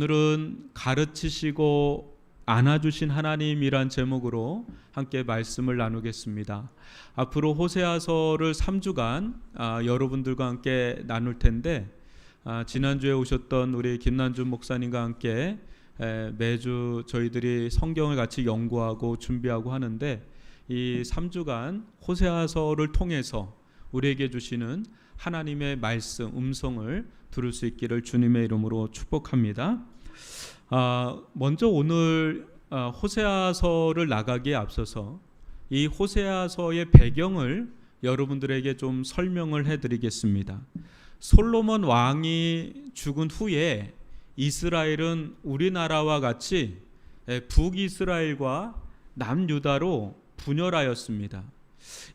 오늘은 가르치시고 안아주신 하나님이란 제목으로 함께 말씀을 나누겠습니다. 앞으로 호세아서를 3주간 여러분들과 함께 나눌 텐데 지난주에 오셨던 우리 김난준 목사님과 함께 매주 저희들이 성경을 같이 연구하고 준비하고 하는데 이 3주간 호세아서를 통해서 우리에게 주시는 하나님의 말씀, 음성을 들을 수 있기를 주님의 이름으로 축복합니다. 먼저 오늘 호세아서를 나가기에 앞서서 이 호세아서의 배경을 여러분들에게 좀 설명을 해드리겠습니다. 솔로몬 왕이 죽은 후에 이스라엘은 우리나라와 같이 북이스라엘과 남유다로 분열하였습니다.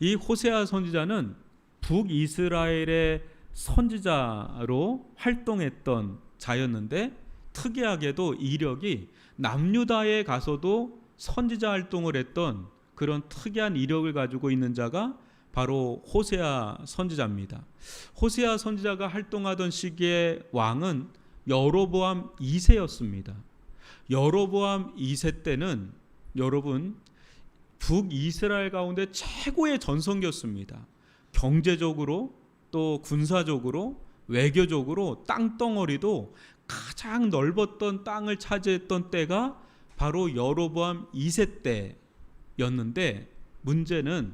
이 호세아 선지자는 북이스라엘의 선지자로 활동했던 자였는데 특이하게도 이력이 남유다에 가서도 선지자 활동을 했던 그런 특이한 이력을 가지고 있는 자가 바로 호세아 선지자입니다. 호세아 선지자가 활동하던 시기의 왕은 여로보암 2세였습니다. 여로보암 2세 때는 여러분 북이스라엘 가운데 최고의 전성기였습니다. 경제적으로 또 군사적으로 외교적으로 땅덩어리도 가장 넓었던 땅을 차지했던 때가 바로 여로보암 2세 때였는데 문제는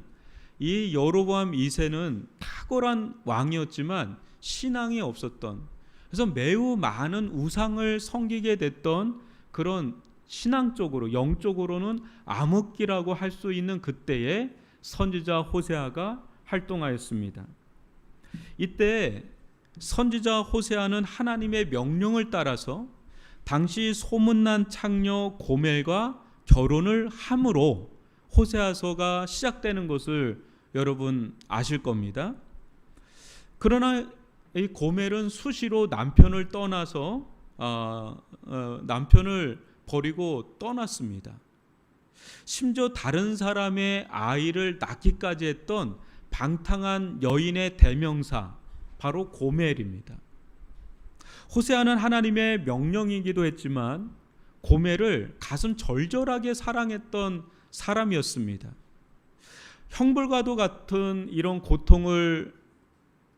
이 여로보암 2세는 탁월한 왕이었지만 신앙이 없었던, 그래서 매우 많은 우상을 섬기게 됐던 그런 신앙적으로 영적으로는 암흑기라고 할 수 있는 그때에 선지자 호세아가 활동하였습니다. 이때 선지자 호세아는 하나님의 명령을 따라서 당시 소문난 창녀 고멜과 결혼을 함으로 호세아서가 시작되는 것을 여러분 아실 겁니다. 그러나 이 고멜은 수시로 남편을 떠나서 남편을 버리고 떠났습니다. 심지어 다른 사람의 아이를 낳기까지 했던 방탕한 여인의 대명사 바로 고멜입니다. 호세아는 하나님의 명령이기도 했지만 고멜을 가슴 절절하게 사랑했던 사람이었습니다. 형벌과도 같은 이런 고통을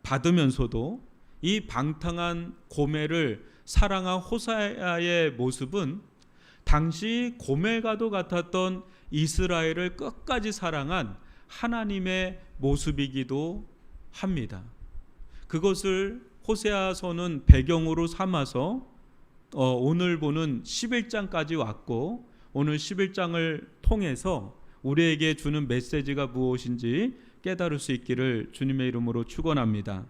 받으면서도 이 방탕한 고멜을 사랑한 호세아의 모습은 당시 고멜과도 같았던 이스라엘을 끝까지 사랑한 하나님의 모습이기도 합니다. 그것을 호세아서는 배경으로 삼아서 오늘 보는 11장까지 왔고 오늘 11장을 통해서 우리에게 주는 메시지가 무엇인지 깨달을 수 있기를 주님의 이름으로 축원합니다.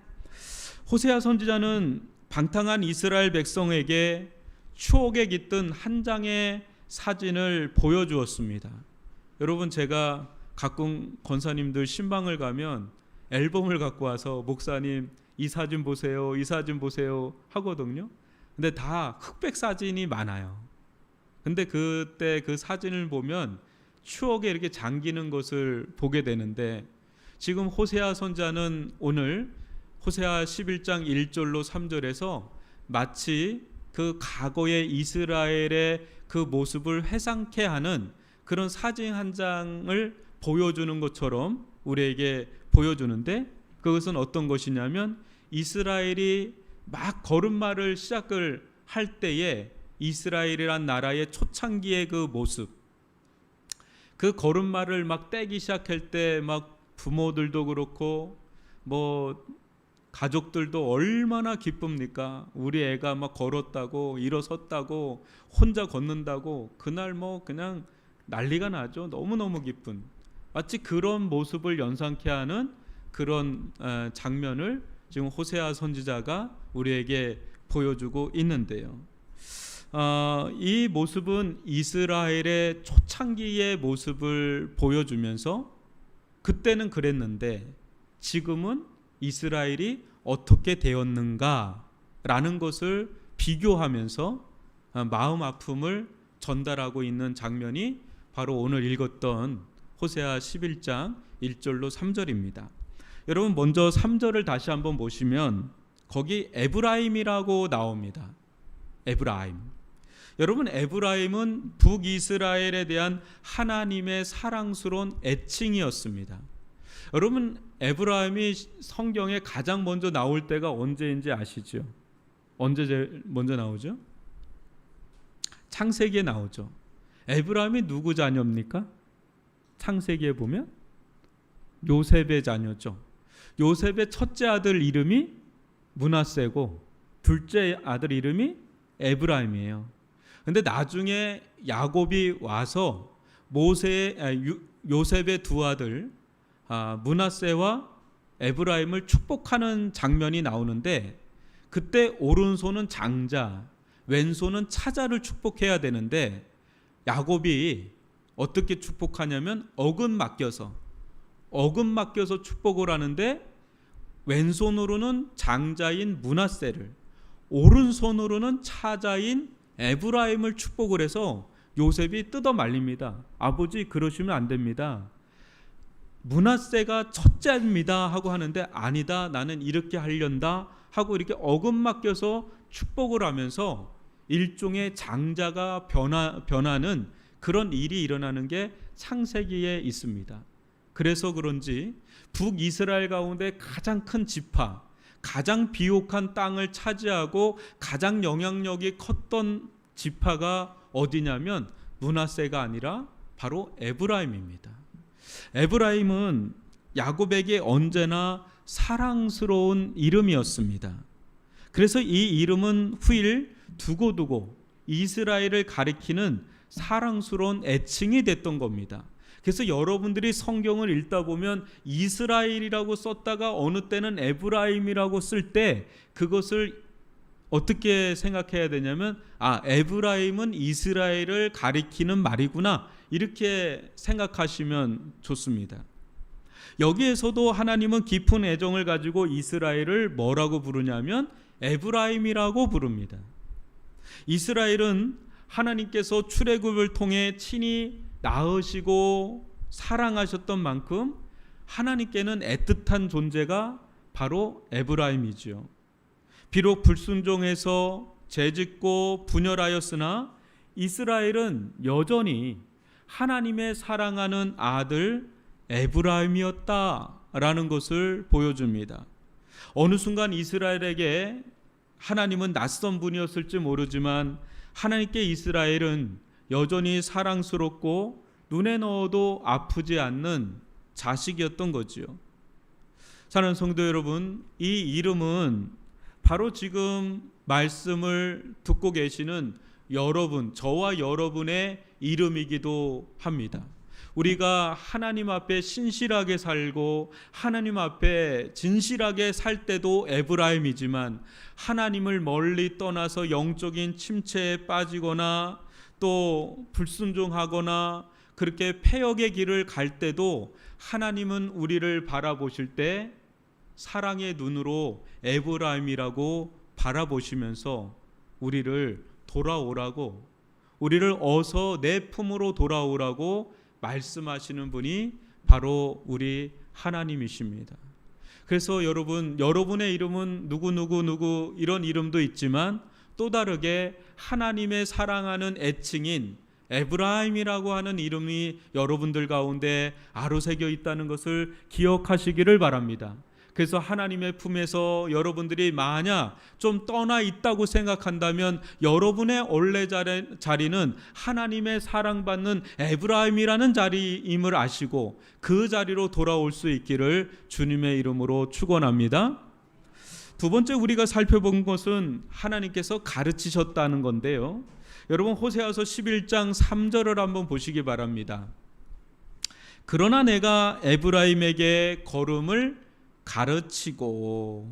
호세아 선지자는 방탕한 이스라엘 백성에게 추억에 깃든 한 장의 사진을 보여주었습니다. 여러분, 제가 가끔 권사님들 신방을 가면 앨범을 갖고 와서 목사님 이 사진 보세요, 이 사진 보세요 하거든요. 근데 다 흑백 사진이 많아요. 근데 그때 그 사진을 보면 추억에 이렇게 잠기는 것을 보게 되는데 지금 호세아 선지자는 오늘 호세아 11장 1절로 3절에서 마치 그 과거의 이스라엘의 그 모습을 회상케 하는 그런 사진 한 장을 보여주는 것처럼 우리에게 보여주는데 그것은 어떤 것이냐면 이스라엘이 막 걸음마를 시작을 할 때에 이스라엘이란 나라의 초창기의 그 모습, 그 걸음마를 막 떼기 시작할 때 막 부모들도 그렇고 뭐 가족들도 얼마나 기쁩니까? 우리 애가 막 걸었다고 일어섰다고 혼자 걷는다고 그날 뭐 그냥 난리가 나죠. 너무너무 기쁜 마치 그런 모습을 연상케 하는 그런 장면을 지금 호세아 선지자가 우리에게 보여주고 있는데요. 이 모습은 이스라엘의 초창기의 모습을 보여주면서 그때는 그랬는데 지금은 이스라엘이 어떻게 되었는가라는 것을 비교하면서 마음 아픔을 전달하고 있는 장면이 바로 오늘 읽었던 호세아 11장 1절로 3절입니다. 여러분 먼저 3절을 다시 한번 보시면 거기 에브라임이라고 나옵니다. 에브라임. 여러분, 에브라임은 북이스라엘에 대한 하나님의 사랑스러운 애칭이었습니다. 여러분, 에브라임이 성경에 가장 먼저 나올 때가 언제인지 아시죠? 언제 제일 먼저 나오죠? 창세기에 나오죠. 에브라임이 누구 자녀입니까? 창세기에 보면 요셉의 자녀죠. 요셉의 첫째 아들 이름이 므낫세고 둘째 아들 이름이 에브라임이에요. 근데 나중에 야곱이 와서 요셉의 두 아들 므낫세와 에브라임을 축복하는 장면이 나오는데, 그때 오른손은 장자, 왼손은 차자를 축복해야 되는데 야곱이 어떻게 축복하냐면 어금 맡겨서 축복을 하는데, 왼손으로는 장자인 므낫세를, 오른손으로는 차자인 에브라임을 축복을 해서 요셉이 뜯어 말립니다. 아버지, 그러시면 안 됩니다. 므낫세가 첫째입니다 하고 하는데, 아니다, 나는 이렇게 하련다 하고 이렇게 어금 맡겨서 축복을 하면서 일종의 장자가 변하는 그런 일이 일어나는 게 창세기에 있습니다. 그래서 그런지 북이스라엘 가운데 가장 큰 지파, 가장 비옥한 땅을 차지하고 가장 영향력이 컸던 지파가 어디냐면 므낫세가 아니라 바로 에브라임입니다. 에브라임은 야곱에게 언제나 사랑스러운 이름이었습니다. 그래서 이 이름은 후일 두고두고 이스라엘을 가리키는 사랑스러운 애칭이 됐던 겁니다. 그래서 여러분들이 성경을 읽다 보면 이스라엘이라고 썼다가 어느 때는 에브라임이라고 쓸 때 그것을 어떻게 생각해야 되냐면, 에브라임은 이스라엘을 가리키는 말이구나, 이렇게 생각하시면 좋습니다. 여기에서도 하나님은 깊은 애정을 가지고 이스라엘을 뭐라고 부르냐면 에브라임이라고 부릅니다. 이스라엘은 하나님께서 출애굽을 통해 친히 낳으시고 사랑하셨던 만큼 하나님께는 애틋한 존재가 바로 에브라임이지요. 비록 불순종해서 죄짓고 분열하였으나 이스라엘은 여전히 하나님의 사랑하는 아들 에브라임이었다라는 것을 보여줍니다. 어느 순간 이스라엘에게 하나님은 낯선 분이었을지 모르지만 하나님께 이스라엘은 여전히 사랑스럽고 눈에 넣어도 아프지 않는 자식이었던 거지요. 사랑하는 성도 여러분, 이 이름은 바로 지금 말씀을 듣고 계시는 여러분, 저와 여러분의 이름이기도 합니다. 우리가 하나님 앞에 신실하게 살고 하나님 앞에 진실하게 살 때도 에브라임이지만, 하나님을 멀리 떠나서 영적인 침체에 빠지거나 또 불순종하거나 그렇게 패역의 길을 갈 때도 하나님은 우리를 바라보실 때 사랑의 눈으로 에브라임이라고 바라보시면서 우리를 돌아오라고, 우리를 어서 내 품으로 돌아오라고 말씀하시는 분이 바로 우리 하나님이십니다. 그래서 여러분의 이름은 누구 이런 이름도 있지만 또 다르게 하나님의 사랑하는 애칭인 에브라임이라고 하는 이름이 여러분들 가운데 아로새겨 있다는 것을 기억하시기를 바랍니다. 그래서 하나님의 품에서 여러분들이 만약 좀 떠나 있다고 생각한다면 여러분의 원래 자리는 하나님의 사랑받는 에브라임이라는 자리임을 아시고 그 자리로 돌아올 수 있기를 주님의 이름으로 축원합니다. 두 번째 우리가 살펴본 것은 하나님께서 가르치셨다는 건데요. 여러분, 호세아서 11장 3절을 한번 보시기 바랍니다. 그러나 내가 에브라임에게 걸음을 가르치고,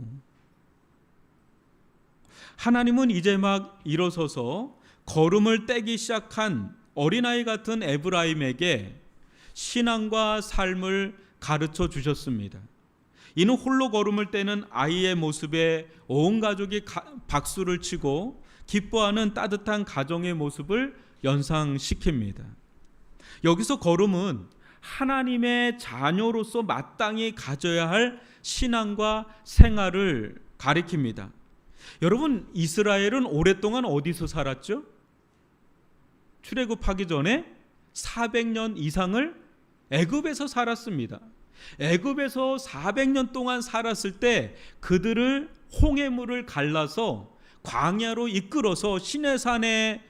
하나님은 이제 막 일어서서 걸음을 떼기 시작한 어린아이 같은 에브라임에게 신앙과 삶을 가르쳐 주셨습니다. 이는 홀로 걸음을 떼는 아이의 모습에 온 가족이 박수를 치고 기뻐하는 따뜻한 가정의 모습을 연상시킵니다. 여기서 걸음은 하나님의 자녀로서 마땅히 가져야 할 신앙과 생활을 가리킵니다. 여러분, 이스라엘은 오랫동안 어디서 살았죠? 출애굽하기 전에 400년 이상을 애굽에서 살았습니다. 애굽에서 400년 동안 살았을 때 그들을 홍해물을 갈라서 광야로 이끌어서 시내산에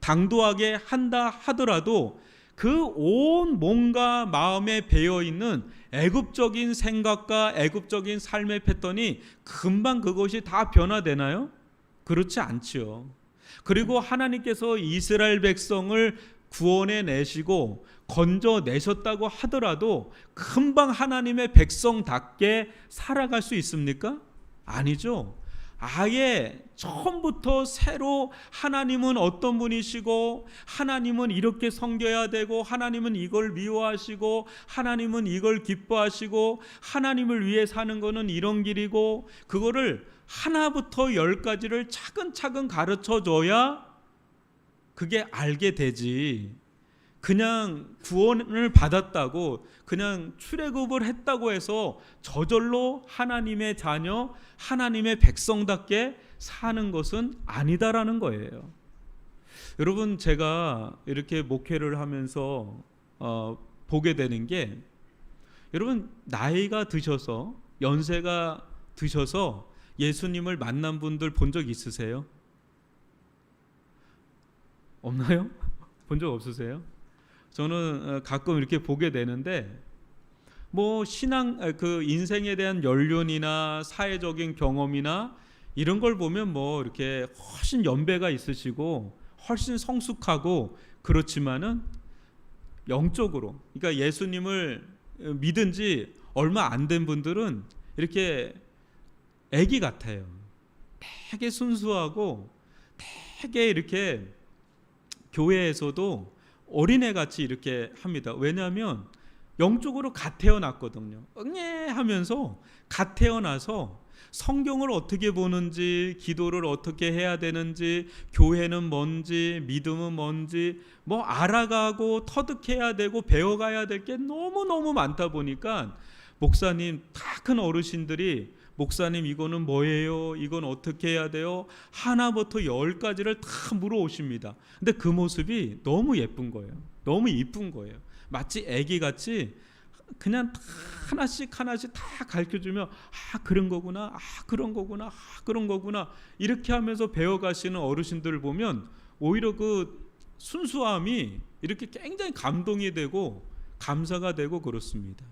당도하게 한다 하더라도 그 온 몸과 마음에 배어있는 애굽적인 생각과 애굽적인 삶의 패턴이 금방 그것이 다 변화되나요? 그렇지 않지요. 그리고 하나님께서 이스라엘 백성을 구원해 내시고 건져내셨다고 하더라도 금방 하나님의 백성답게 살아갈 수 있습니까? 아니죠. 아예 처음부터 새로 하나님은 어떤 분이시고 하나님은 이렇게 섬겨야 되고 하나님은 이걸 미워하시고 하나님은 이걸 기뻐하시고 하나님을 위해 사는 거는 이런 길이고 그거를 하나부터 10가지를 차근차근 가르쳐줘야 그게 알게 되지. 그냥 구원을 받았다고 그냥 출애굽을 했다고 해서 저절로 하나님의 자녀 하나님의 백성답게 사는 것은 아니다라는 거예요. 여러분, 제가 이렇게 목회를 하면서 보게 되는 게, 여러분 나이가 드셔서 연세가 드셔서 예수님을 만난 분들 본 적 있으세요? 없나요? 본 적 없으세요? 저는 가끔 이렇게 보게 되는데, 뭐 신앙 그 인생에 대한 연륜이나 사회적인 경험이나 이런 걸 보면 뭐 이렇게 훨씬 연배가 있으시고 훨씬 성숙하고 그렇지만은 영적으로, 그러니까 예수님을 믿은 지 얼마 안 된 분들은 이렇게 아기 같아요. 되게 순수하고 되게 이렇게 교회에서도 어린애같이 이렇게 합니다. 왜냐하면 영적으로 갓 태어났거든요. 응애 하면서 갓 태어나서 성경을 어떻게 보는지, 기도를 어떻게 해야 되는지, 교회는 뭔지, 믿음은 뭔지 뭐 알아가고 터득해야 되고 배워가야 될 게 너무너무 많다 보니까 목사님, 다 큰 어르신들이 목사님 이거는 뭐예요? 이건 어떻게 해야 돼요? 하나부터 10가지를 다 물어오십니다. 근데 그 모습이 너무 예쁜 거예요. 너무 이쁜 거예요. 마치 아기같이 그냥 다 하나씩 다 가르쳐주면 그런 거구나, 그런 거구나, 그런 거구나 이렇게 하면서 배워가시는 어르신들을 보면 오히려 그 순수함이 이렇게 굉장히 감동이 되고 감사가 되고 그렇습니다.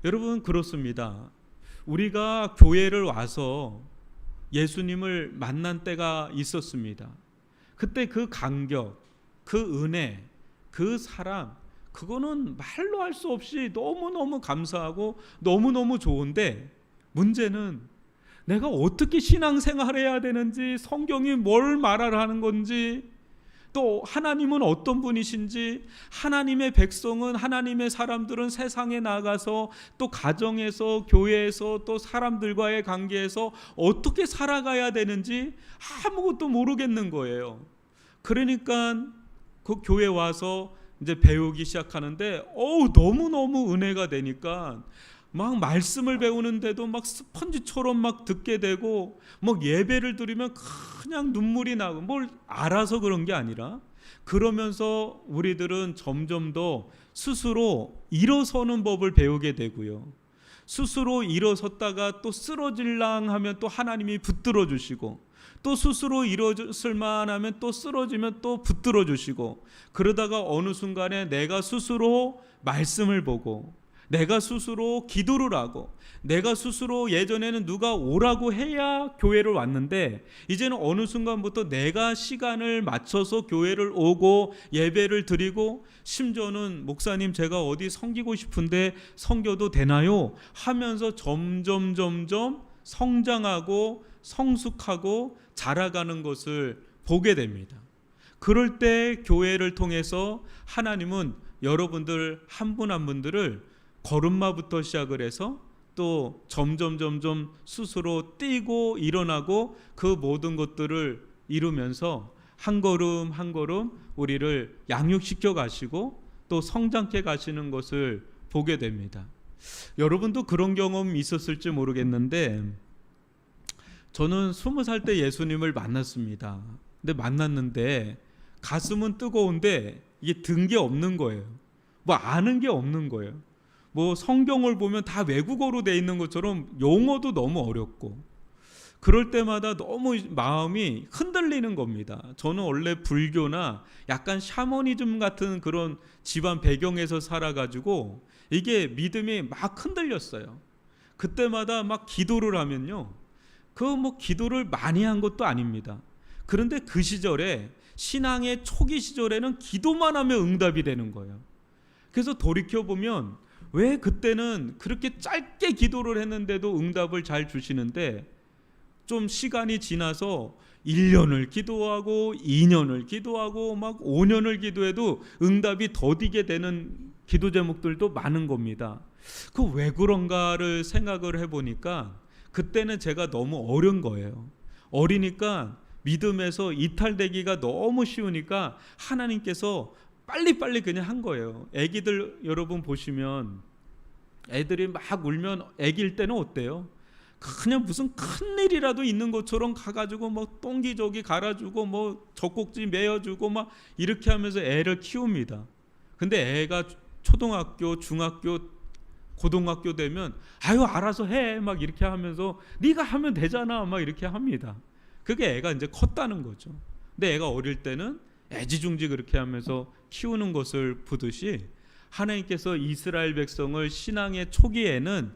여러분, 그렇습니다. 우리가 교회를 와서 예수님을 만난 때가 있었습니다. 그때 그 감격, 그 은혜, 그 사랑, 그거는 말로 할 수 없이 너무너무 감사하고 너무너무 좋은데, 문제는 내가 어떻게 신앙생활을 해야 되는지, 성경이 뭘 말하는 건지, 또 하나님은 어떤 분이신지, 하나님의 백성은, 하나님의 사람들은 세상에 나가서 또 가정에서, 교회에서, 또 사람들과의 관계에서 어떻게 살아가야 되는지 아무것도 모르겠는 거예요. 그러니까 그 교회 와서 이제 배우기 시작하는데 너무너무 은혜가 되니까 막 말씀을 배우는데도 막 스펀지처럼 막 듣게 되고, 뭐 예배를 드리면 그냥 눈물이 나고, 뭘 알아서 그런 게 아니라 그러면서 우리들은 점점 더 스스로 일어서는 법을 배우게 되고요. 스스로 일어섰다가 또 쓰러질랑 하면 또 하나님이 붙들어 주시고, 또 스스로 일어설 만하면 또 쓰러지면 또 붙들어 주시고, 그러다가 어느 순간에 내가 스스로 말씀을 보고, 내가 스스로 기도를 하고, 내가 스스로 예전에는 누가 오라고 해야 교회를 왔는데 이제는 어느 순간부터 내가 시간을 맞춰서 교회를 오고 예배를 드리고, 심지어는 목사님 제가 어디 섬기고 싶은데 섬겨도 되나요? 하면서 점점 성장하고 성숙하고 자라가는 것을 보게 됩니다. 그럴 때 교회를 통해서 하나님은 여러분들 한 분 한 분들을 걸음마부터 시작을 해서 또 점점 스스로 뛰고 일어나고 그 모든 것들을 이루면서 한 걸음 한 걸음 우리를 양육시켜 가시고 또 성장해 가시는 것을 보게 됩니다. 여러분도 그런 경험 있었을지 모르겠는데, 저는 20살 때 예수님을 만났습니다. 근데 만났는데 가슴은 뜨거운데 이게 든 게 없는 거예요. 뭐 아는 게 없는 거예요. 뭐 성경을 보면 다 외국어로 돼 있는 것처럼 용어도 너무 어렵고, 그럴 때마다 너무 마음이 흔들리는 겁니다. 저는 원래 불교나 약간 샤머니즘 같은 그런 집안 배경에서 살아가지고 이게 믿음이 막 흔들렸어요. 그때마다 막 기도를 하면요, 그 뭐 기도를 많이 한 것도 아닙니다. 그런데 그 시절에, 신앙의 초기 시절에는 기도만 하면 응답이 되는 거예요. 그래서 돌이켜보면 왜 그때는 그렇게 짧게 기도를 했는데도 응답을 잘 주시는데, 좀 시간이 지나서 1년을 기도하고 2년을 기도하고 막 5년을 기도해도 응답이 더디게 되는 기도 제목들도 많은 겁니다. 그 왜 그런가를 생각을 해보니까, 그때는 제가 너무 어린 거예요. 어리니까 믿음에서 이탈되기가 너무 쉬우니까 하나님께서 빨리빨리 그냥 한 거예요. 애기들 여러분 보시면, 애들이 막 울면 애기일 때는 어때요? 그냥 무슨 큰일이라도 있는 것처럼 가가지고 뭐 똥기저기 갈아주고 뭐 젖꼭지 메어주고 막 이렇게 하면서 애를 키웁니다. 근데 애가 초등학교, 중학교, 고등학교 되면 아유 알아서 해 막 이렇게 하면서 네가 하면 되잖아 막 이렇게 합니다. 그게 애가 이제 컸다는 거죠. 근데 애가 어릴 때는 애지중지 그렇게 하면서 키우는 것을 보듯이, 하나님께서 이스라엘 백성을 신앙의 초기에는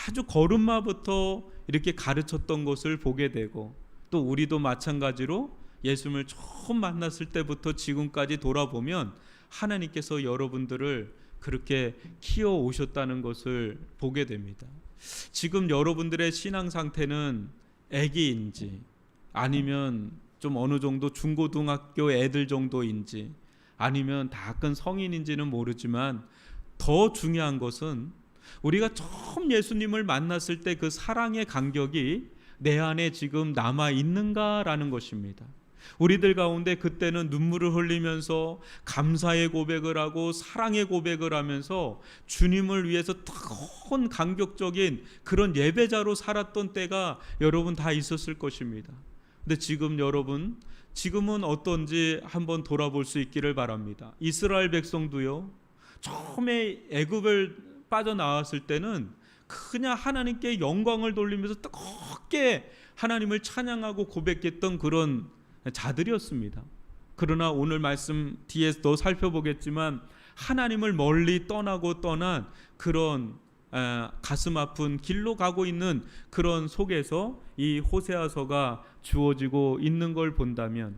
아주 걸음마부터 이렇게 가르쳤던 것을 보게 되고, 또 우리도 마찬가지로 예수님을 처음 만났을 때부터 지금까지 돌아보면 하나님께서 여러분들을 그렇게 키워 오셨다는 것을 보게 됩니다. 지금 여러분들의 신앙 상태는 애기인지 아니면 좀 어느 정도 중고등학교 애들 정도인지 아니면 다 큰 성인인지는 모르지만, 더 중요한 것은 우리가 처음 예수님을 만났을 때 그 사랑의 간격이 내 안에 지금 남아 있는가라는 것입니다. 우리들 가운데 그때는 눈물을 흘리면서 감사의 고백을 하고 사랑의 고백을 하면서 주님을 위해서 뜨거운 간격적인 그런 예배자로 살았던 때가 여러분 다 있었을 것입니다. 근데 지금 여러분, 지금은 어떤지 한번 돌아볼 수 있기를 바랍니다. 이스라엘 백성도요, 처음에 애굽을 빠져나왔을 때는 그냥 하나님께 영광을 돌리면서 뜨겁게 하나님을 찬양하고 고백했던 그런 자들이었습니다. 그러나 오늘 말씀 뒤에서 더 살펴보겠지만, 하나님을 멀리 떠나고 떠난 그런 가슴 아픈 길로 가고 있는 그런 속에서 이 호세아서가 주어지고 있는 걸 본다면,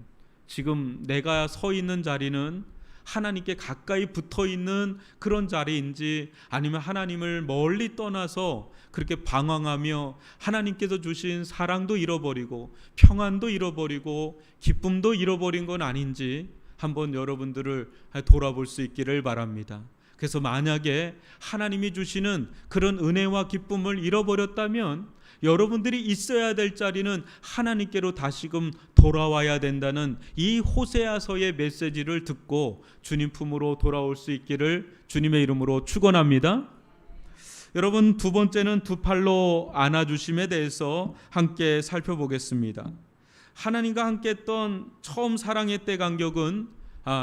지금 내가 서 있는 자리는 하나님께 가까이 붙어 있는 그런 자리인지, 아니면 하나님을 멀리 떠나서 그렇게 방황하며 하나님께서 주신 사랑도 잃어버리고 평안도 잃어버리고 기쁨도 잃어버린 건 아닌지 한번 여러분들을 돌아볼 수 있기를 바랍니다. 그래서 만약에 하나님이 주시는 그런 은혜와 기쁨을 잃어버렸다면, 여러분들이 있어야 될 자리는 하나님께로 다시금 돌아와야 된다는 이 호세아서의 메시지를 듣고 주님 품으로 돌아올 수 있기를 주님의 이름으로 축원합니다. 여러분, 두 번째는 두 팔로 안아주심에 대해서 함께 살펴보겠습니다. 하나님과 함께 했던 처음 사랑의 때 간격은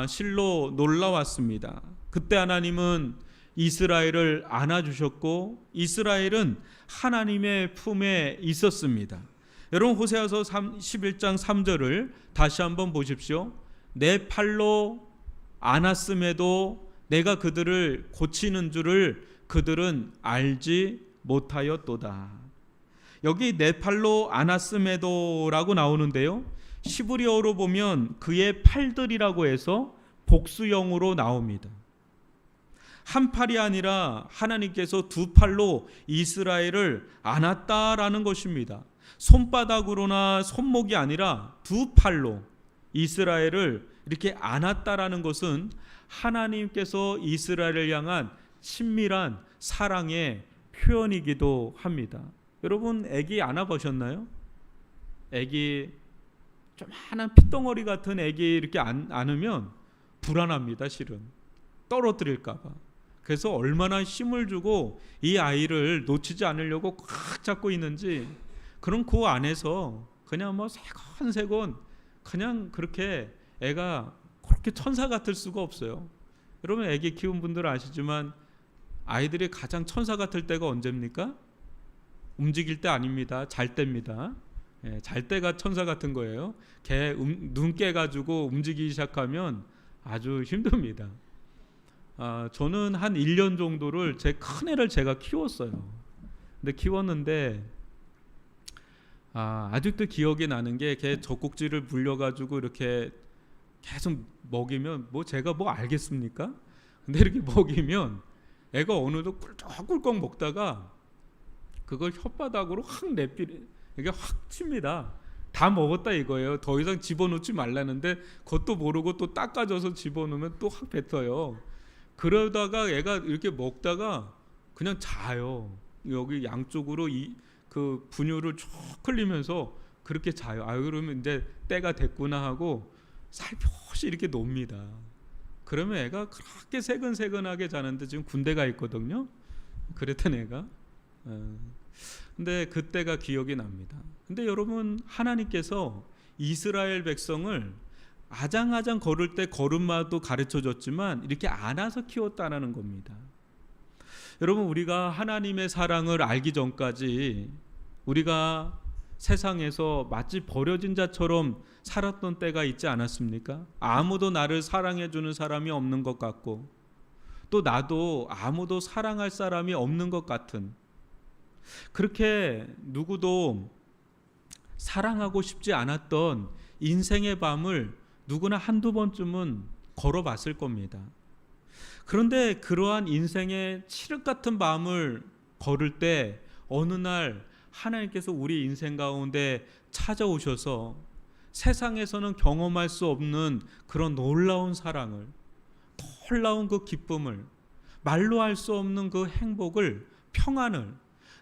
실로 놀라웠습니다. 그때 하나님은 이스라엘을 안아주셨고 이스라엘은 하나님의 품에 있었습니다. 여러분, 호세아서 11장 3절을 다시 한번 보십시오. 내 팔로 안았음에도 내가 그들을 고치는 줄을 그들은 알지 못하였도다. 여기 내 팔로 안았음에도 라고 나오는데요, 시브리어로 보면 그의 팔들이라고 해서 복수형으로 나옵니다. 한 팔이 아니라 하나님께서 두 팔로 이스라엘을 안았다라는 것입니다. 손바닥으로나 손목이 아니라 두 팔로 이스라엘을 이렇게 안았다라는 것은 하나님께서 이스라엘을 향한 친밀한 사랑의 표현이기도 합니다. 여러분, 아기 안아보셨나요? 아기 조그마한 핏덩어리 같은 아기 이렇게 안으면 불안합니다. 실은 떨어뜨릴까 봐. 그래서 얼마나 힘을 주고 이 아이를 놓치지 않으려고 꽉 잡고 있는지, 그럼 그 안에서 그냥 뭐 세건세건 그냥 그렇게 애가 그렇게 천사 같을 수가 없어요. 여러분 애기 키운 분들 아시지만 아이들이 가장 천사 같을 때가 언제입니까? 움직일 때 아닙니다. 잘 때입니다. 예, 잘 때가 천사 같은 거예요. 걔 눈 깨가지고 움직이기 시작하면 아주 힘듭니다. 저는 한 1년 정도를 제 큰애를 제가 키웠어요. 근데 키웠는데 아직도 기억이 나는 게 걔 젖꼭지를 물려가지고 이렇게 계속 먹이면 제가 알겠습니까? 근데 이렇게 먹이면 애가 어느덧 꿀꺽꿀꺽 먹다가 그걸 혓바닥으로 확 이게 확 칩니다. 다 먹었다 이거예요. 더 이상 집어넣지 말라는데 그것도 모르고 또 닦아줘서 집어넣으면 또 확 뱉어요. 그러다가 애가 이렇게 먹다가 그냥 자요. 여기 양쪽으로 그 분유를 쭉 흘리면서 그렇게 자요. 그러면 이제 때가 됐구나 하고 살포시 이렇게 놉니다. 그러면 애가 그렇게 새근새근하게 자는데 지금 군대 가 있거든요. 그랬던 애가. 근데 그때가 기억이 납니다. 근데 여러분 하나님께서 이스라엘 백성을 아장아장 걸을 때 걸음마도 가르쳐 줬지만 이렇게 안아서 키웠다는 겁니다. 여러분 우리가 하나님의 사랑을 알기 전까지 우리가 세상에서 마치 버려진 자처럼 살았던 때가 있지 않았습니까? 아무도 나를 사랑해 주는 사람이 없는 것 같고 또 나도 아무도 사랑할 사람이 없는 것 같은, 그렇게 누구도 사랑하고 싶지 않았던 인생의 밤을 누구나 한두 번쯤은 걸어봤을 겁니다. 그런데 그러한 인생의 칠흑 같은 밤을 걸을 때 어느 날 하나님께서 우리 인생 가운데 찾아오셔서 세상에서는 경험할 수 없는 그런 놀라운 사랑을, 놀라운 그 기쁨을, 말로 할 수 없는 그 행복을, 평안을,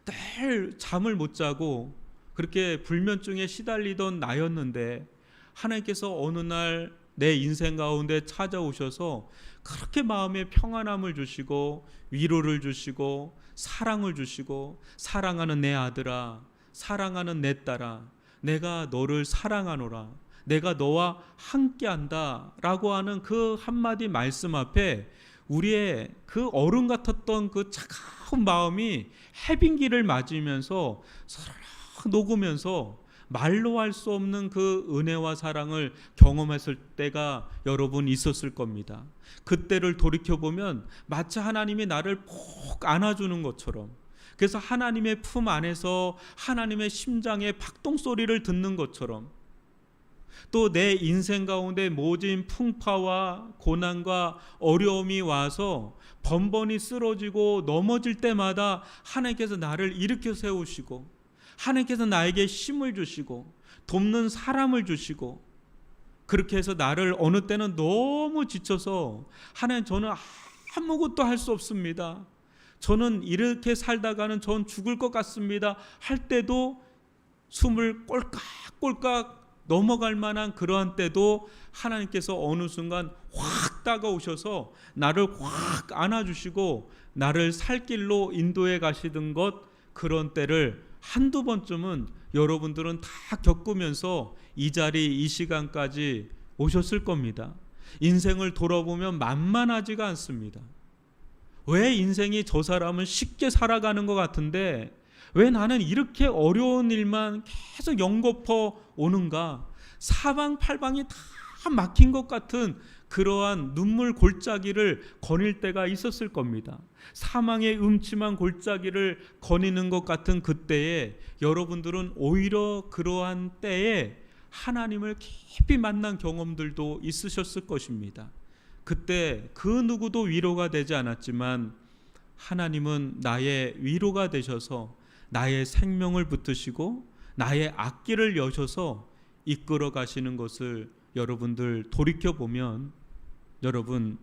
늘 잠을 못 자고 그렇게 불면증에 시달리던 나였는데 하나님께서 어느 날 내 인생 가운데 찾아오셔서 그렇게 마음에 평안함을 주시고 위로를 주시고 사랑을 주시고, 사랑하는 내 아들아, 사랑하는 내 딸아, 내가 너를 사랑하노라, 내가 너와 함께한다 라고 하는 그 한마디 말씀 앞에 우리의 그 얼음 같았던 그 차가운 마음이 해빙기를 맞으면서 서르륵 녹으면서 말로 할 수 없는 그 은혜와 사랑을 경험했을 때가 여러분 있었을 겁니다. 그때를 돌이켜보면 마치 하나님이 나를 푹 안아주는 것처럼, 그래서 하나님의 품 안에서 하나님의 심장의 박동소리를 듣는 것처럼, 또 내 인생 가운데 모진 풍파와 고난과 어려움이 와서 번번이 쓰러지고 넘어질 때마다 하나님께서 나를 일으켜 세우시고, 하나님께서 나에게 힘을 주시고 돕는 사람을 주시고, 그렇게 해서 나를 어느 때는 너무 지쳐서 하나님 저는 아무것도 할 수 없습니다, 저는 이렇게 살다가는 전 죽을 것 같습니다 할 때도, 숨을 꼴깍꼴깍 넘어갈 만한 그러한 때도 하나님께서 어느 순간 확 다가오셔서 나를 확 안아주시고 나를 살 길로 인도해 가시던 것, 그런 때를 한두 번쯤은 여러분들은 다 겪으면서 이 자리 이 시간까지 오셨을 겁니다. 인생을 돌아보면 만만하지가 않습니다. 왜 인생이 저 사람은 쉽게 살아가는 것 같은데 왜 나는 이렇게 어려운 일만 계속 연거푸 오는가, 사방팔방이 다 막힌 것 같은 그러한 눈물 골짜기를 거닐 때가 있었을 겁니다. 사망의 음침한 골짜기를 거니는 것 같은 그때에 여러분들은 오히려 그러한 때에 하나님을 깊이 만난 경험들도 있으셨을 것입니다. 그때 그 누구도 위로가 되지 않았지만 하나님은 나의 위로가 되셔서 나의 생명을 붙드시고 나의 앞길을 여셔서 이끌어 가시는 것을 여러분들 돌이켜보면, 여러분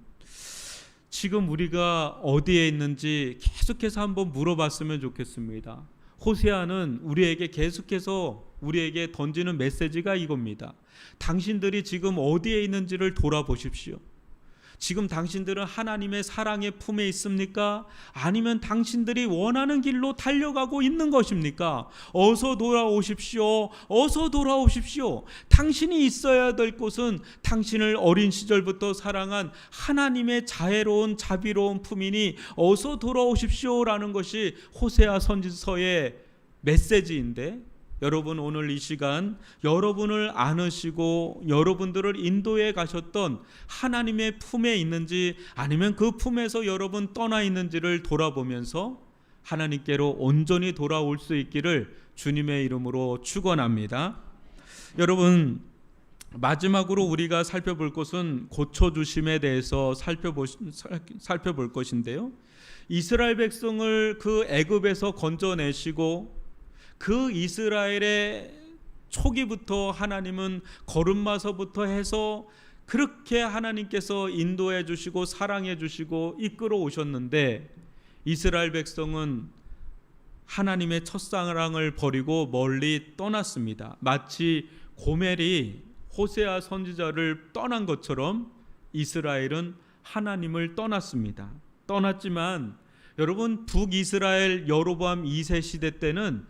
지금 우리가 어디에 있는지 계속해서 한번 물어봤으면 좋겠습니다. 호세아는 우리에게 계속해서 우리에게 던지는 메시지가 이겁니다. 당신들이 지금 어디에 있는지를 돌아보십시오. 지금 당신들은 하나님의 사랑의 품에 있습니까? 아니면 당신들이 원하는 길로 달려가고 있는 것입니까? 어서 돌아오십시오. 어서 돌아오십시오. 당신이 있어야 될 곳은 당신을 어린 시절부터 사랑한 하나님의 자애로운 자비로운 품이니 어서 돌아오십시오라는 것이 호세아 선지서의 메시지인데, 여러분 오늘 이 시간 여러분을 안으시고 여러분들을 인도해 가셨던 하나님의 품에 있는지, 아니면 그 품에서 여러분 떠나 있는지를 돌아보면서 하나님께로 온전히 돌아올 수 있기를 주님의 이름으로 축원합니다. 여러분, 마지막으로 우리가 살펴볼 것은 고쳐주심에 대해서 살펴볼 것인데요, 이스라엘 백성을 그 애굽에서 건져내시고 그 이스라엘의 초기부터 하나님은 걸음마서부터 해서 그렇게 하나님께서 인도해 주시고 사랑해 주시고 이끌어 오셨는데, 이스라엘 백성은 하나님의 첫사랑을 버리고 멀리 떠났습니다. 마치 고멜이 호세아 선지자를 떠난 것처럼 이스라엘은 하나님을 떠났습니다. 떠났지만 여러분, 북이스라엘 여로보암 2세 시대 때는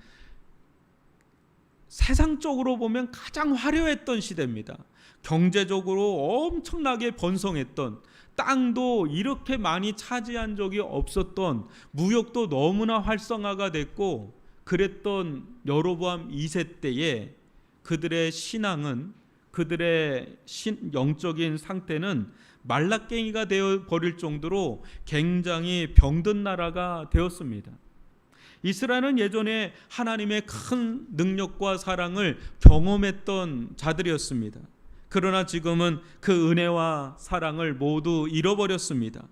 세상적으로 보면 가장 화려했던 시대입니다. 경제적으로 엄청나게 번성했던, 땅도 이렇게 많이 차지한 적이 없었던, 무역도 너무나 활성화가 됐고 그랬던 여로보암 2세 때에 그들의 신앙은, 그들의 영적인 상태는 말라깽이가 되어 버릴 정도로 굉장히 병든 나라가 되었습니다. 이스라엘은 예전에 하나님의 큰 능력과 사랑을 경험했던 자들이었습니다. 그러나 지금은 그 은혜와 사랑을 모두 잃어버렸습니다.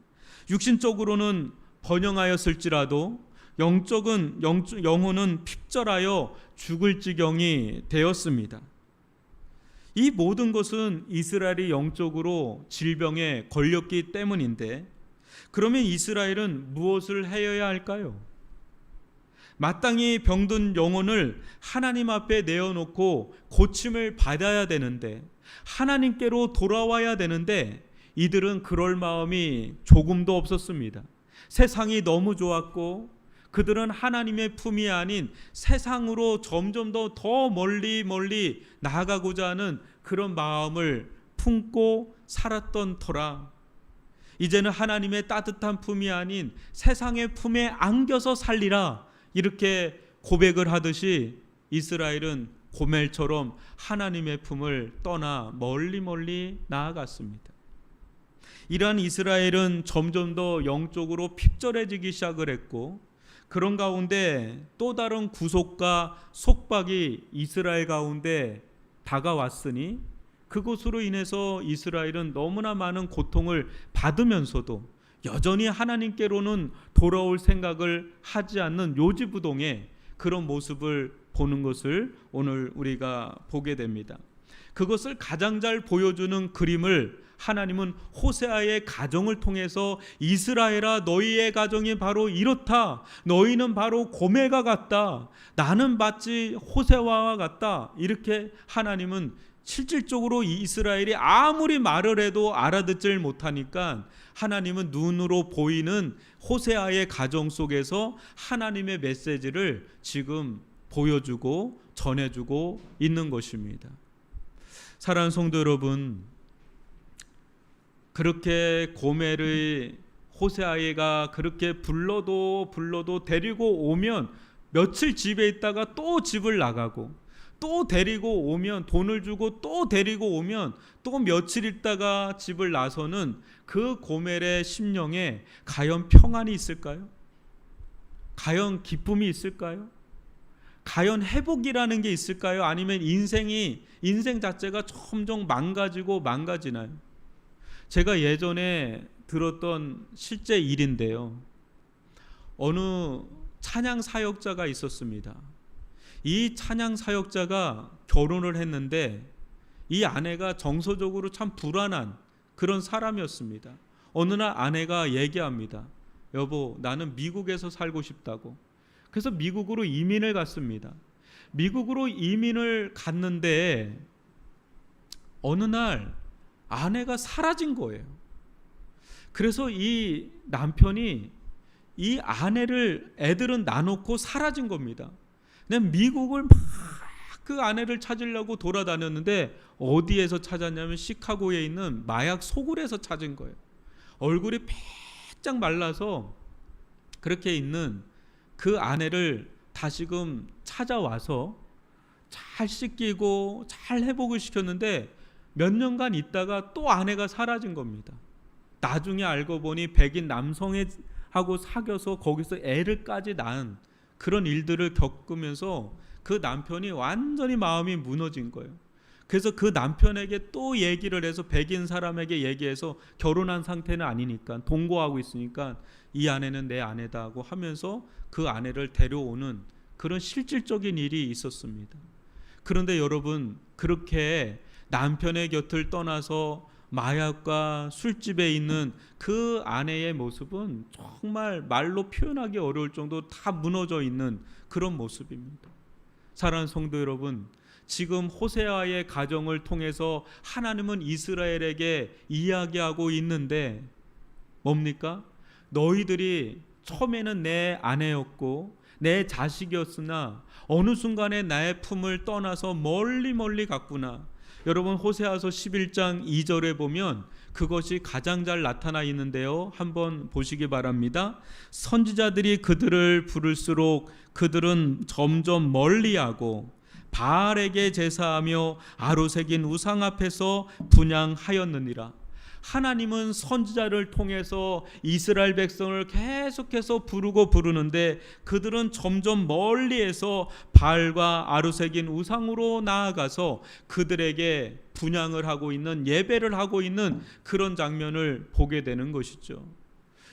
육신적으로는 번영하였을지라도 영혼은 핍절하여 죽을 지경이 되었습니다. 이 모든 것은 이스라엘이 영적으로 질병에 걸렸기 때문인데, 그러면 이스라엘은 무엇을 해야 할까요? 마땅히 병든 영혼을 하나님 앞에 내어놓고 고침을 받아야 되는데, 하나님께로 돌아와야 되는데, 이들은 그럴 마음이 조금도 없었습니다. 세상이 너무 좋았고 그들은 하나님의 품이 아닌 세상으로 점점 더 멀리 나아가고자 하는 그런 마음을 품고 살았던 터라, 이제는 하나님의 따뜻한 품이 아닌 세상의 품에 안겨서 살리라, 이렇게 고백을 하듯이 이스라엘은 고멜처럼 하나님의 품을 떠나 멀리 나아갔습니다. 이러한 이스라엘은 점점 더 영적으로 핍절해지기 시작을 했고, 그런 가운데 또 다른 구속과 속박이 이스라엘 가운데 다가왔으니 그것으로 인해서 이스라엘은 너무나 많은 고통을 받으면서도 여전히 하나님께로는 돌아올 생각을 하지 않는 요지부동의 그런 모습을 보는 것을 오늘 우리가 보게 됩니다. 그것을 가장 잘 보여주는 그림을 하나님은 호세아의 가정을 통해서, 이스라엘아 너희의 가정이 바로 이렇다, 너희는 바로 고멜과 같다, 나는 마치 호세아와 같다, 이렇게 하나님은 실질적으로 이스라엘이 아무리 말을 해도 알아듣질 못하니까 하나님은 눈으로 보이는 호세아의 가정 속에서 하나님의 메시지를 지금 보여주고 전해주고 있는 것입니다. 사랑하는 성도 여러분, 그렇게 고멜의 호세아가 그렇게 불러도 데리고 오면 며칠 집에 있다가 또 집을 나가고, 또 데리고 오면 돈을 주고 또 데리고 오면 또 며칠 있다가 집을 나서는 그 고멜의 심령에 과연 평안이 있을까요? 과연 기쁨이 있을까요? 과연 회복이라는 게 있을까요? 아니면 인생 자체가 점점 망가지나요? 제가 예전에 들었던 실제 일인데요, 어느 찬양 사역자가 있었습니다. 이 찬양 사역자가 결혼을 했는데 이 아내가 정서적으로 참 불안한 그런 사람이었습니다. 어느 날 아내가 얘기합니다. 여보, 나는 미국에서 살고 싶다고. 그래서 미국으로 이민을 갔습니다. 미국으로 이민을 갔는데 어느 날 아내가 사라진 거예요. 그래서 이 남편이 이 아내를 애들은 놔놓고 사라진 겁니다. 그냥 미국을 막 그 아내를 찾으려고 돌아다녔는데 어디에서 찾았냐면 시카고에 있는 마약 소굴에서 찾은 거예요. 얼굴이 빼짝 말라서 그렇게 있는 그 아내를 다시금 찾아와서 잘 씻기고 잘 회복을 시켰는데 몇 년간 있다가 또 아내가 사라진 겁니다. 나중에 알고 보니 백인 남성하고 사귀어서 거기서 애를까지 낳은 그런 일들을 겪으면서 그 남편이 완전히 마음이 무너진 거예요. 그래서 그 남편에게 또 얘기를 해서 백인 사람에게 얘기해서 결혼한 상태는 아니니까 동거하고 있으니까 이 아내는 내 아내다고 하면서 그 아내를 데려오는 그런 실질적인 일이 있었습니다. 그런데 여러분, 그렇게 남편의 곁을 떠나서 마약과 술집에 있는 그 아내의 모습은 정말 말로 표현하기 어려울 정도로 다 무너져 있는 그런 모습입니다. 사랑하는 성도 여러분, 지금 호세아의 가정을 통해서 하나님은 이스라엘에게 이야기하고 있는데 뭡니까? 너희들이 처음에는 내 아내였고 내 자식이었으나 어느 순간에 나의 품을 떠나서 멀리 갔구나. 여러분, 호세아서 11장 2절에 보면 그것이 가장 잘 나타나 있는데요, 한번 보시기 바랍니다. 선지자들이 그들을 부를수록 그들은 점점 멀리하고 바알에게 제사하며 아로새긴 우상 앞에서 분향하였느니라. 하나님은 선지자를 통해서 이스라엘 백성을 계속해서 부르는데 그들은 점점 멀리에서 바알과 아르새긴 우상으로 나아가서 그들에게 분향을 하고 있는, 예배를 하고 있는 그런 장면을 보게 되는 것이죠.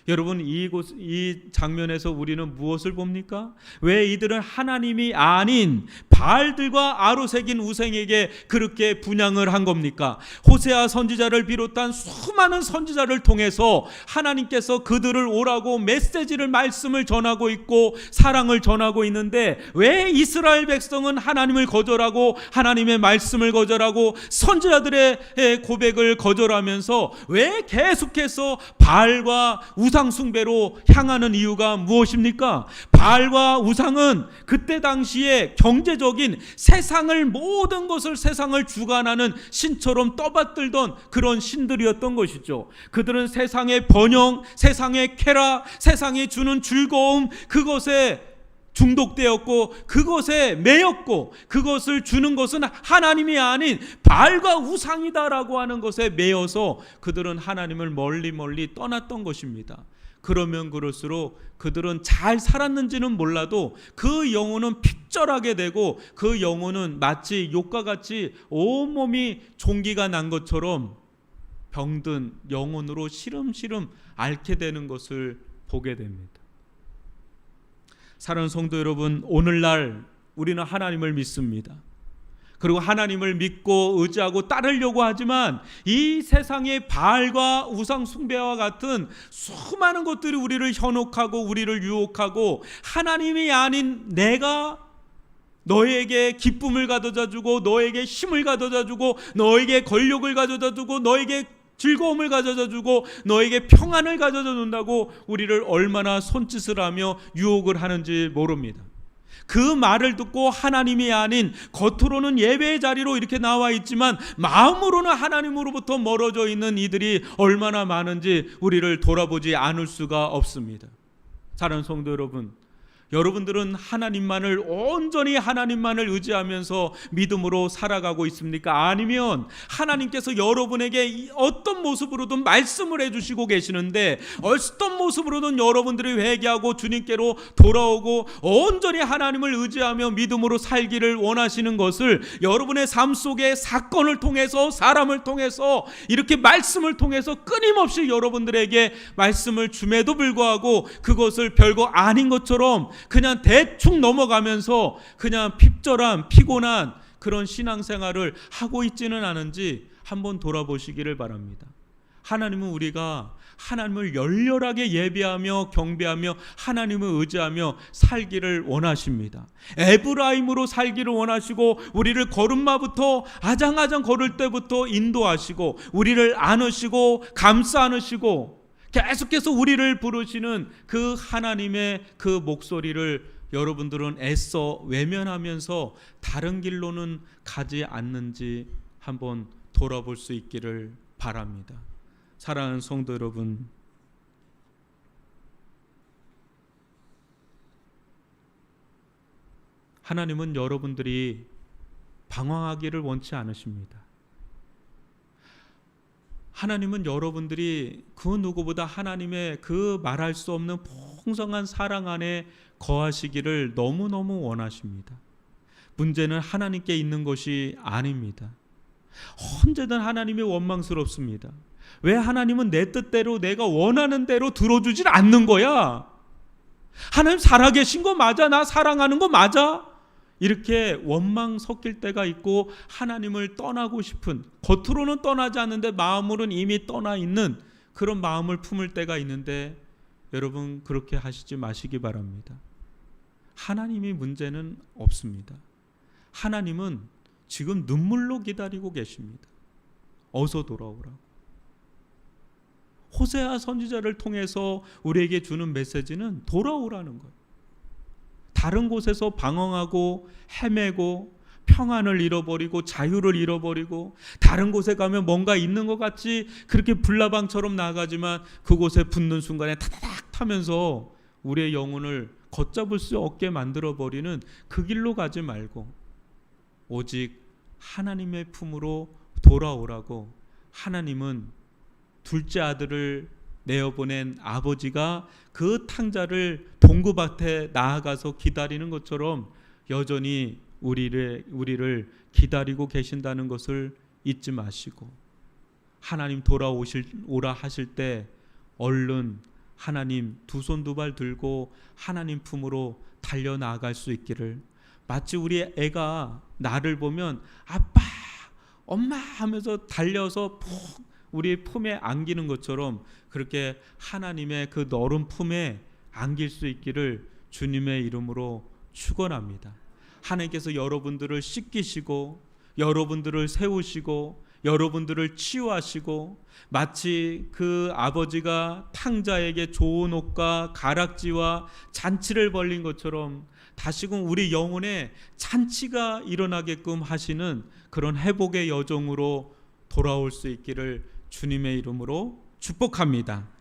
여러분, 이 장면에서 우리는 무엇을 봅니까? 왜 이들은 하나님이 아닌 바알들과 아로새긴 우상에게 그렇게 분향을 한 겁니까? 호세아 선지자를 비롯한 수많은 선지자를 통해서 하나님께서 그들을 오라고 메시지를, 말씀을 전하고 있고 사랑을 전하고 있는데 왜 이스라엘 백성은 하나님을 거절하고 하나님의 말씀을 거절하고 선지자들의 고백을 거절하면서 왜 계속해서 바알과 우상 숭배로 향하는 이유가 무엇입니까? 바알과 우상은 그때 당시에 경제적인 세상을, 모든 것을, 세상을 주관하는 신처럼 떠받들던 그런 신들이었던 것이죠. 그들은 세상의 번영, 세상의 쾌락, 세상이 주는 즐거움, 그것에 중독되었고 그것에 매였고 그것을 주는 것은 하나님이 아닌 바알과 우상이다라고 하는 것에 매여서 그들은 하나님을 멀리 떠났던 것입니다. 그러면 그럴수록 그들은 잘 살았는지는 몰라도 그 영혼은 핍절하게 되고 그 영혼은 마치 욕과 같이 온몸이 종기가 난 것처럼 병든 영혼으로 시름시름 앓게 되는 것을 보게 됩니다. 사랑하는 성도 여러분, 오늘날 우리는 하나님을 믿습니다. 그리고 하나님을 믿고 의지하고 따르려고 하지만 이 세상의 바알과 우상 숭배와 같은 수많은 것들이 우리를 현혹하고 우리를 유혹하고 하나님이 아닌 내가 너에게 기쁨을 가져다 주고 너에게 힘을 가져다 주고 너에게 권력을 가져다 주고 너에게 즐거움을 가져다 주고 너에게 평안을 가져다 준다고 우리를 얼마나 손짓을 하며 유혹을 하는지 모릅니다. 그 말을 듣고 하나님이 아닌, 겉으로는 예배의 자리로 이렇게 나와 있지만 마음으로는 하나님으로부터 멀어져 있는 이들이 얼마나 많은지 우리를 돌아보지 않을 수가 없습니다. 사랑하는 성도 여러분, 여러분들은 하나님만을, 온전히 하나님만을 의지하면서 믿음으로 살아가고 있습니까? 아니면 하나님께서 여러분에게 어떤 모습으로든 말씀을 해주시고 계시는데 어떤 모습으로든 여러분들이 회개하고 주님께로 돌아오고 온전히 하나님을 의지하며 믿음으로 살기를 원하시는 것을 여러분의 삶 속에 사건을 통해서, 사람을 통해서, 이렇게 말씀을 통해서 끊임없이 여러분들에게 말씀을 줌에도 불구하고 그것을 별거 아닌 것처럼 그냥 대충 넘어가면서 그냥 핍절한, 피곤한 그런 신앙생활을 하고 있지는 않은지 한번 돌아보시기를 바랍니다. 하나님은 우리가 하나님을 열렬하게 예배하며 경배하며 하나님을 의지하며 살기를 원하십니다. 에브라임으로 살기를 원하시고 우리를 걸음마부터 아장아장 걸을 때부터 인도하시고 우리를 안으시고 감싸 안으시고 계속해서 우리를 부르시는 그 하나님의 그 목소리를 여러분들은 애써 외면하면서 다른 길로는 가지 않는지 한번 돌아볼 수 있기를 바랍니다. 사랑하는 성도 여러분, 하나님은 여러분들이 방황하기를 원치 않으십니다. 하나님은 여러분들이 그 누구보다 하나님의 그 말할 수 없는 풍성한 사랑 안에 거하시기를 너무너무 원하십니다. 문제는 하나님께 있는 것이 아닙니다. 언제든 하나님이 원망스럽습니다. 왜 하나님은 내 뜻대로 내가 원하는 대로 들어주질 않는 거야? 하나님 살아계신 거 맞아? 나 사랑하는 거 맞아? 이렇게 원망 섞일 때가 있고 하나님을 떠나고 싶은, 겉으로는 떠나지 않는데 마음으로는 이미 떠나 있는 그런 마음을 품을 때가 있는데, 여러분 그렇게 하시지 마시기 바랍니다. 하나님이 문제는 없습니다. 하나님은 지금 눈물로 기다리고 계십니다. 어서 돌아오라고. 호세아 선지자를 통해서 우리에게 주는 메시지는 돌아오라는 거예요. 다른 곳에서 방황하고 헤매고 평안을 잃어버리고 자유를 잃어버리고 다른 곳에 가면 뭔가 있는 것 같이 그렇게 불나방처럼 나가지만 그곳에 붙는 순간에 타다닥 타면서 우리의 영혼을 걷잡을 수 없게 만들어버리는 그 길로 가지 말고 오직 하나님의 품으로 돌아오라고. 하나님은 둘째 아들을 내어보낸 아버지가 그 탕자를 동구밭에 나아가서 기다리는 것처럼 여전히 우리를 기다리고 계신다는 것을 잊지 마시고, 하나님 오라 하실 때 얼른 하나님 두 손 두 발 들고 하나님 품으로 달려나갈 수 있기를, 마치 우리 애가 나를 보면 아빠 엄마 하면서 달려서 푹 우리 품에 안기는 것처럼 그렇게 하나님의 그 너른 품에 안길 수 있기를 주님의 이름으로 축원합니다. 하나님께서 여러분들을 씻기시고 여러분들을 세우시고 여러분들을 치유하시고, 마치 그 아버지가 탕자에게 좋은 옷과 가락지와 잔치를 벌린 것처럼 다시금 우리 영혼에 잔치가 일어나게끔 하시는 그런 회복의 여정으로 돌아올 수 있기를 주님의 이름으로 축복합니다.